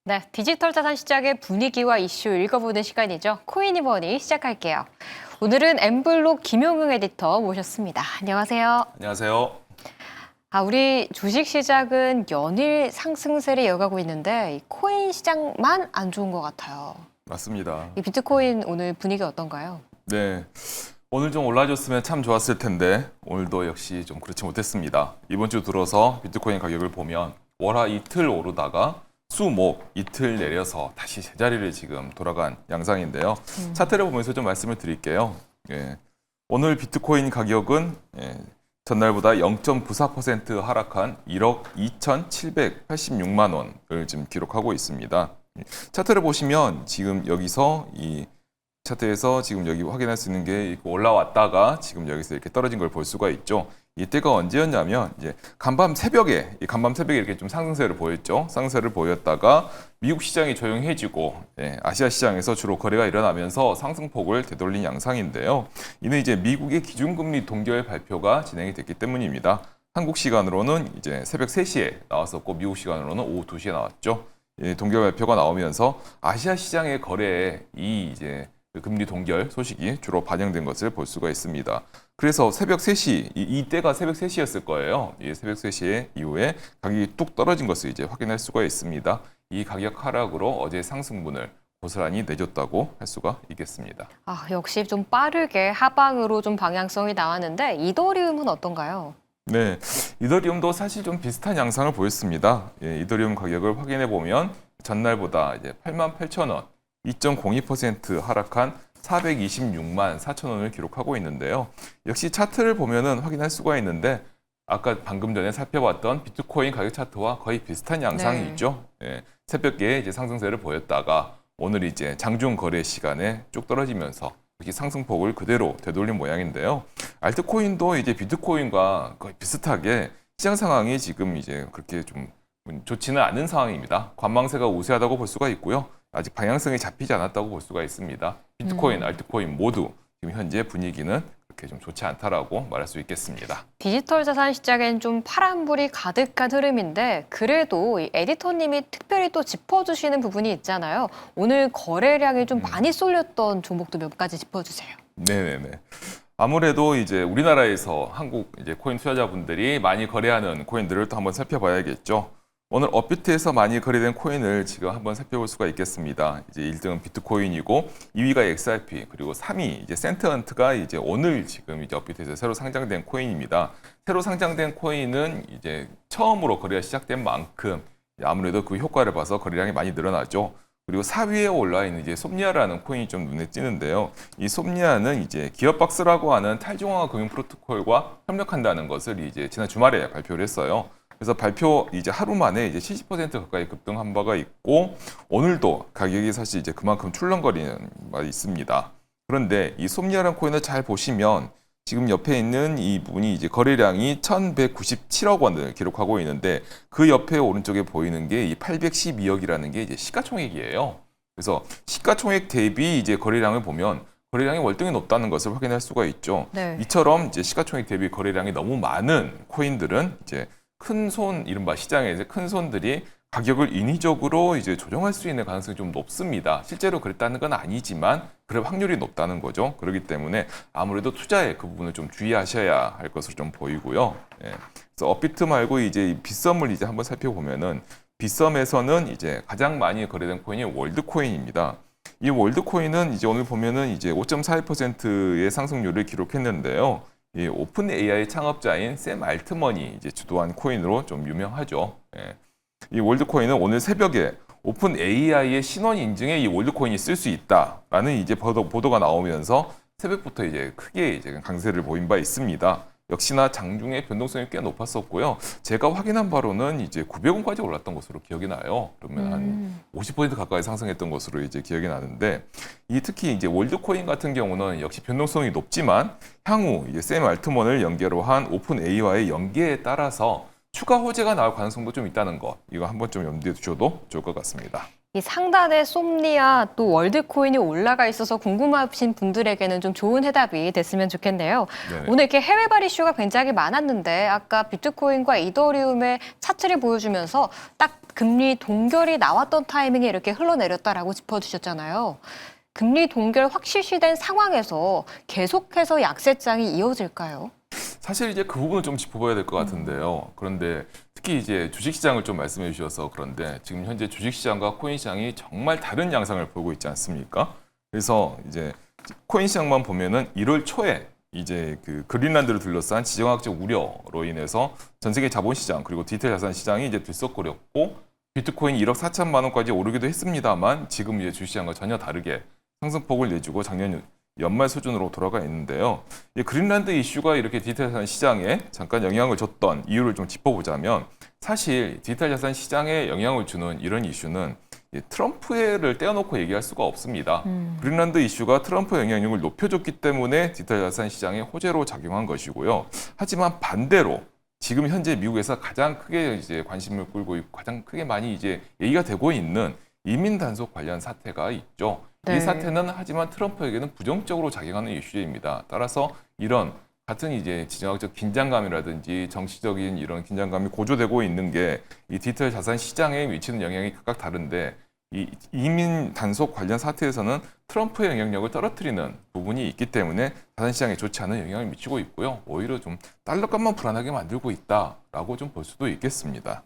네, 디지털 자산 시장의 분위기와 이슈 읽어보는 시간이죠. 코인이머니 시작할게요. 오늘은 엠블록 김용흥 에디터 모셨습니다. 안녕하세요. 안녕하세요. 우리 주식 시장은 연일 상승세를 이어가고 있는데 이 코인 시장만 안 좋은 것 같아요. 맞습니다. 이 비트코인 오늘 분위기 어떤가요? 네, 오늘 좀 올라줬으면 참 좋았을 텐데 오늘도 역시 좀 그렇지 못했습니다. 이번 주 들어서 비트코인 가격을 보면 월화 이틀 오르다가 수목 이틀 내려서 다시 제자리를 지금 돌아간 양상인데요. 차트를 보면서 좀 말씀을 드릴게요. 예, 오늘 비트코인 가격은 전날보다 0.94% 하락한 1억 2,786만 원을 지금 기록하고 있습니다. 차트를 보시면 지금 여기서 이 차트에서 지금 여기 확인할 수 있는 게 올라왔다가 지금 여기서 이렇게 떨어진 걸 볼 수가 있죠. 이때가 언제였냐면 이제 간밤 새벽에 이렇게 좀 상승세를 보였죠. 상승세를 보였다가 미국 시장이 조용해지고 아시아 시장에서 주로 거래가 일어나면서 상승폭을 되돌린 양상인데요. 이는 이제 미국의 기준금리 동결 발표가 진행이 됐기 때문입니다. 한국 시간으로는 이제 새벽 3시에 나왔었고 미국 시간으로는 오후 2시에 나왔죠. 동결 발표가 나오면서 아시아 시장의 거래에 이 이제 금리 동결 소식이 주로 반영된 것을 볼 수가 있습니다. 그래서 새벽 3시, 이때가 새벽 3시였을 거예요. 이 새벽 3시에 이후에 가격이 뚝 떨어진 것을 이제 확인할 수가 있습니다. 이 가격 하락으로 어제 상승분을 고스란히 내줬다고 할 수가 있겠습니다. 역시 좀 빠르게 하방으로 좀 방향성이 나왔는데 이더리움은 어떤가요? 네, 이더리움도 사실 좀 비슷한 양상을 보였습니다. 이더리움 가격을 확인해 보면 전날보다 이제 88,000원, 2.02% 하락한 426만 4천 원을 기록하고 있는데요. 역시 차트를 보면은 확인할 수가 있는데 아까 방금 전에 살펴봤던 비트코인 가격 차트와 거의 비슷한 양상이 있죠. 새벽에 이제 상승세를 보였다가 오늘 이제 장중 거래 시간에 쭉 떨어지면서 이렇게 상승폭을 그대로 되돌린 모양인데요. 알트코인도 이제 비트코인과 거의 비슷하게 시장 상황이 지금 이제 그렇게 좀 좋지는 않은 상황입니다. 관망세가 우세하다고 볼 수가 있고요. 아직 방향성이 잡히지 않았다고 볼 수가 있습니다. 비트코인, 알트코인 모두 지금 현재 분위기는 그렇게 좀 좋지 않다라고 말할 수 있겠습니다. 디지털 자산 시장엔 좀 파란불이 가득한 흐름인데 그래도 이 에디터님이 특별히 또 짚어주시는 부분이 있잖아요. 오늘 거래량이 좀 많이 쏠렸던 종목도 몇 가지 짚어주세요. 네네네. 아무래도 이제 우리나라에서 한국 이제 코인 투자자분들이 많이 거래하는 코인들을 또 한번 살펴봐야겠죠. 오늘 업비트에서 많이 거래된 코인을 지금 한번 살펴볼 수가 있겠습니다. 이제 1등은 비트코인이고 2위가 XRP 그리고 3위 이제 센트헌트가 이제 오늘 지금 이제 업비트에서 새로 상장된 코인입니다. 새로 상장된 코인은 이제 처음으로 거래가 시작된 만큼 아무래도 그 효과를 봐서 거래량이 많이 늘어나죠. 그리고 4위에 올라 있는 이제 솜니아라는 코인이 좀 눈에 띄는데요. 이 솜니아는 이제 기업박스라고 하는 탈중앙화 금융 프로토콜과 협력한다는 것을 이제 지난 주말에 발표를 했어요. 그래서 발표 이제 하루 만에 이제 70% 가까이 급등한 바가 있고 오늘도 가격이 사실 이제 그만큼 출렁거리는 바가 있습니다. 그런데 이 솜니아라는 코인을 잘 보시면 지금 옆에 있는 이 부분이 이제 거래량이 1,197억 원을 기록하고 있는데 그 옆에 오른쪽에 보이는 게 이 812억이라는 게 이제 시가총액이에요. 그래서 시가총액 대비 이제 거래량을 보면 거래량이 월등히 높다는 것을 확인할 수가 있죠. 네. 이처럼 이제 시가총액 대비 거래량이 너무 많은 코인들은 이제 큰 손, 이른바 시장에서 큰 손들이 가격을 인위적으로 이제 조정할 수 있는 가능성이 좀 높습니다. 실제로 그랬다는 건 아니지만 그럴 확률이 높다는 거죠. 그렇기 때문에 아무래도 투자에 그 부분을 좀 주의하셔야 할 것으로 좀 보이고요. 그래서 업비트 말고 이제 빗썸을 이제 한번 살펴보면은 빗썸에서는 이제 가장 많이 거래된 코인이 월드코인입니다. 이 월드코인은 이제 오늘 보면은 이제 5.41%의 상승률을 기록했는데요. 이 오픈 AI 창업자인 샘 알트먼이 이제 주도한 코인으로 좀 유명하죠. 이 월드코인은 오늘 새벽에 오픈 AI의 신원 인증에 이 월드코인이 쓸 수 있다라는 이제 보도가 나오면서 새벽부터 이제 크게 이제 강세를 보인 바 있습니다. 역시나 장중에 변동성이 꽤 높았었고요. 제가 확인한 바로는 이제 900원까지 올랐던 것으로 기억이 나요. 그러면 한 50% 가까이 상승했던 것으로 이제 기억이 나는데 이 특히 이제 월드코인 같은 경우는 역시 변동성이 높지만 향후 이제 샘 알트먼을 연계로 한 오픈 AI와의 연계에 따라서 추가 호재가 나올 가능성도 좀 있다는 것, 이거 한번 좀 염두에 두셔도 좋을 것 같습니다. 이 상단에 솜니아 또 월드코인이 올라가 있어서 궁금하신 분들에게는 좀 좋은 해답이 됐으면 좋겠네요. 네. 오늘 이렇게 해외발 이슈가 굉장히 많았는데 아까 비트코인과 이더리움의 차트를 보여주면서 딱 금리 동결이 나왔던 타이밍에 이렇게 흘러내렸다라고 짚어주셨잖아요. 금리 동결 확실시된 상황에서 계속해서 약세장이 이어질까요? 사실 이제 그 부분을 좀 짚어봐야 될 것 같은데요. 그런데 특히 이제 주식시장을 좀 말씀해 주셔서 그런데 지금 현재 주식시장과 코인시장이 정말 다른 양상을 보이고 있지 않습니까? 그래서 이제 코인시장만 보면은 1월 초에 이제 그 그린란드를 둘러싼 지정학적 우려로 인해서 전 세계 자본시장 그리고 디지털 자산 시장이 이제 들썩거렸고 비트코인이 1억 4천만 원까지 오르기도 했습니다만 지금 이제 주식시장과 전혀 다르게 상승폭을 내주고 작년 연말 수준으로 돌아가 있는데요. 이 그린란드 이슈가 이렇게 디지털 자산 시장에 잠깐 영향을 줬던 이유를 좀 짚어보자면 사실 디지털 자산 시장에 영향을 주는 이런 이슈는 트럼프를 떼어놓고 얘기할 수가 없습니다. 그린란드 이슈가 트럼프 영향력을 높여줬기 때문에 디지털 자산 시장에 호재로 작용한 것이고요. 하지만 반대로 지금 현재 미국에서 가장 크게 이제 관심을 끌고 있고 가장 크게 많이 이제 얘기가 되고 있는 이민 단속 관련 사태가 있죠. 네. 이 사태는 하지만 트럼프에게는 부정적으로 작용하는 이슈입니다. 따라서 이런 같은 이제 지정학적 긴장감이라든지 정치적인 이런 긴장감이 고조되고 있는 게 이 디지털 자산 시장에 미치는 영향이 각각 다른데 이 이민 단속 관련 사태에서는 트럼프의 영향력을 떨어뜨리는 부분이 있기 때문에 자산 시장에 좋지 않은 영향을 미치고 있고요. 오히려 좀 달러값만 불안하게 만들고 있다라고 좀 볼 수도 있겠습니다.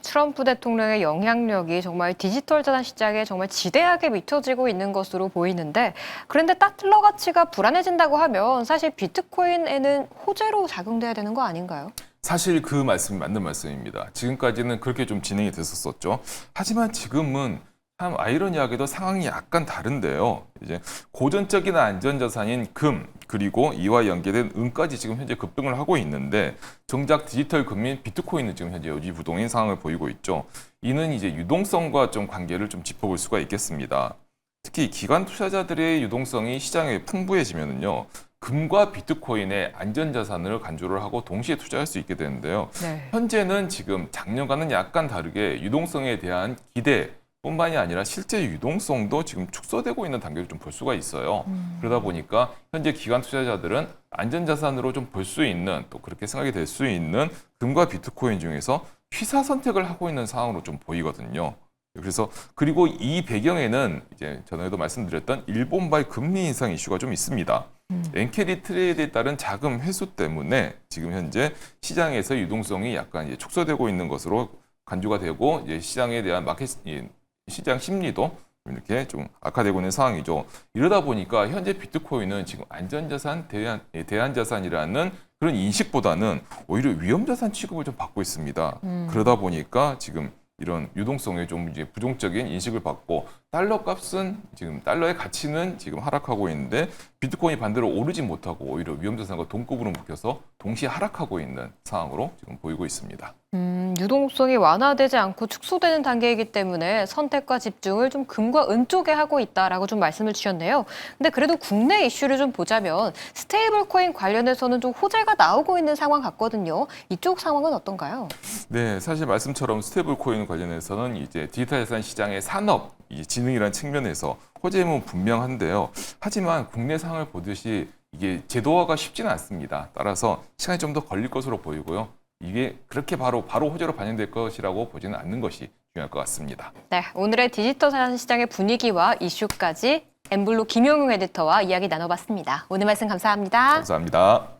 트럼프 대통령의 영향력이 정말 디지털 자산 시장에 정말 지대하게 미쳐지고 있는 것으로 보이는데 그런데 달러 가치가 불안해진다고 하면 사실 비트코인에는 호재로 작용돼야 되는 거 아닌가요? 사실 그 말씀이 맞는 말씀입니다. 지금까지는 그렇게 좀 진행이 됐었죠. 하지만 지금은 참 아이러니하게도 상황이 약간 다른데요. 이제 고전적인 안전자산인 금 그리고 이와 연계된 은까지 지금 현재 급등을 하고 있는데 정작 디지털 금인 비트코인은 지금 현재 여지부동인 상황을 보이고 있죠. 이는 이제 유동성과 좀 관계를 좀 짚어볼 수가 있겠습니다. 특히 기관 투자자들의 유동성이 시장에 풍부해지면은요. 금과 비트코인의 안전자산을 간주를 하고 동시에 투자할 수 있게 되는데요. 네. 현재는 지금 작년과는 약간 다르게 유동성에 대한 기대뿐만이 아니라 실제 유동성도 지금 축소되고 있는 단계를 좀 볼 수가 있어요. 그러다 보니까 현재 기관 투자자들은 안전자산으로 좀 볼 수 있는 또 그렇게 생각이 될 수 있는 금과 비트코인 중에서 취사 선택을 하고 있는 상황으로 좀 보이거든요. 그래서 그리고 이 배경에는 이제 전에도 말씀드렸던 일본발 금리 인상 이슈가 좀 있습니다. 엔캐리 트레이드에 따른 자금 회수 때문에 지금 현재 시장에서 유동성이 약간 이제 축소되고 있는 것으로 간주가 되고 이제 시장에 대한 시장 심리도 이렇게 좀 악화되고 있는 상황이죠. 이러다 보니까 현재 비트코인은 지금 안전자산, 대안자산이라는 그런 인식보다는 오히려 위험자산 취급을 좀 받고 있습니다. 그러다 보니까 지금 이런 유동성에 좀 이제 부정적인 인식을 받고 달러 값은 지금 달러의 가치는 지금 하락하고 있는데 비트코인이 반대로 오르지 못하고 오히려 위험자산과 동급으로 묶여서 동시에 하락하고 있는 상황으로 지금 보이고 있습니다. 유동성이 완화되지 않고 축소되는 단계이기 때문에 선택과 집중을 좀 금과 은 쪽에 하고 있다라고 좀 말씀을 주셨네요. 근데 그래도 국내 이슈를 좀 보자면 스테이블 코인 관련해서는 좀 호재가 나오고 있는 상황 같거든요. 이쪽 상황은 어떤가요? 네, 사실 말씀처럼 스테이블 코인 관련해서는 이제 디지털 자산 시장의 산업 진흥이라는 측면에서 호재임은 분명한데요. 하지만 국내 상황을 보듯이 이게 제도화가 쉽지는 않습니다. 따라서 시간이 좀 더 걸릴 것으로 보이고요. 이게 그렇게 바로 호재로 반영될 것이라고 보지는 않는 것이 중요할 것 같습니다. 네, 오늘의 디지털 자산 시장의 분위기와 이슈까지 엠블로 김용웅 에디터와 이야기 나눠봤습니다. 오늘 말씀 감사합니다. 감사합니다.